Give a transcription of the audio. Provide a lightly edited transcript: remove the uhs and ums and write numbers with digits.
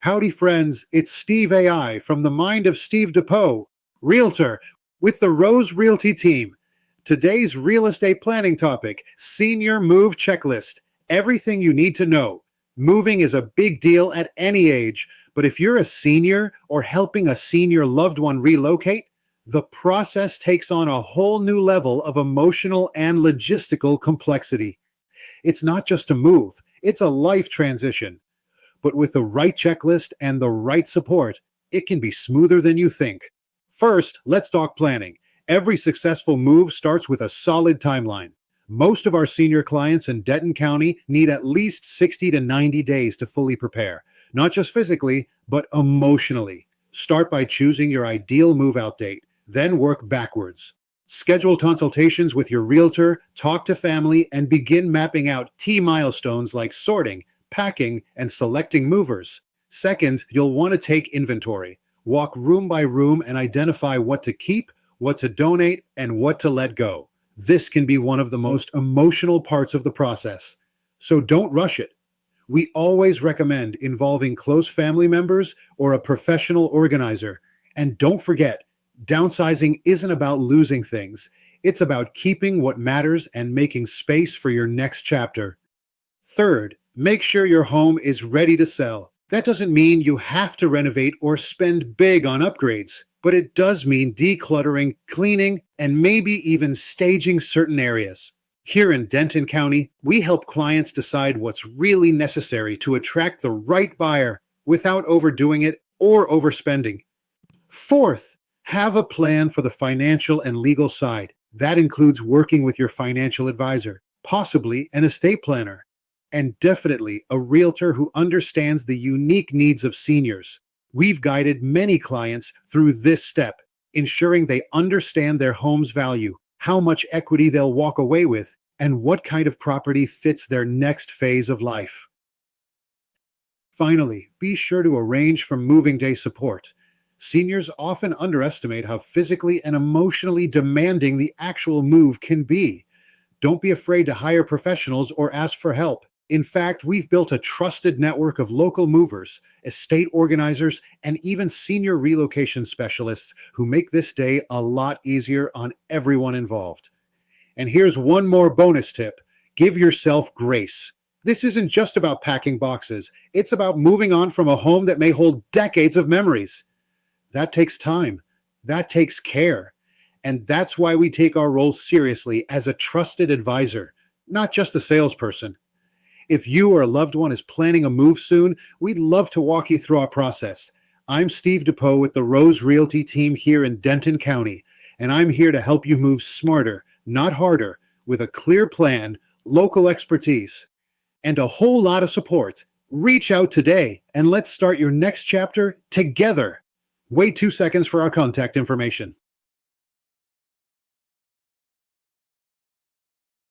Howdy, friends. It's Steve AI from the mind of Steve Depoe, Realtor, with the Rose Realty team. Today's real estate planning topic, Senior Move Checklist. Everything you need to know. Moving is a big deal at any age, but if you're a senior or helping a senior loved one relocate, the process takes on a whole new level of emotional and logistical complexity. It's not just a move, it's a life transition. But with the right checklist and the right support, it can be smoother than you think. First, let's talk planning. Every successful move starts with a solid timeline. Most of our senior clients in Denton County need at least 60 to 90 days to fully prepare, not just physically, but emotionally. Start by choosing your ideal move-out date, then work backwards. Schedule consultations with your realtor, talk to family, and begin mapping out key milestones like sorting, packing, and selecting movers. Second, you'll want to take inventory. Walk room by room and identify what to keep, what to donate, and what to let go. This can be one of the most emotional parts of the process. So don't rush it. We always recommend involving close family members or a professional organizer. And don't forget, downsizing isn't about losing things. It's about keeping what matters and making space for your next chapter. Third, make sure your home is ready to sell. That doesn't mean you have to renovate or spend big on upgrades, but it does mean decluttering, cleaning, and maybe even staging certain areas. Here in Denton County, we help clients decide what's really necessary to attract the right buyer without overdoing it or overspending. Fourth, have a plan for the financial and legal side. That includes working with your financial advisor, possibly an estate planner, and definitely a realtor who understands the unique needs of seniors. We've guided many clients through this step, ensuring they understand their home's value, how much equity they'll walk away with, and what kind of property fits their next phase of life. Finally, be sure to arrange for moving day support. Seniors often underestimate how physically and emotionally demanding the actual move can be. Don't be afraid to hire professionals or ask for help. In fact, we've built a trusted network of local movers, estate organizers, and even senior relocation specialists who make this day a lot easier on everyone involved. And here's one more bonus tip. Give yourself grace. This isn't just about packing boxes. It's about moving on from a home that may hold decades of memories. That takes time. That takes care. And that's why we take our role seriously as a trusted advisor, not just a salesperson. If you or a loved one is planning a move soon, we'd love to walk you through our process. I'm Steve Depoe with the Rose Realty team here in Denton County, and I'm here to help you move smarter, not harder, with a clear plan, local expertise, and a whole lot of support. Reach out today and let's start your next chapter together. Wait 2 seconds for our contact information.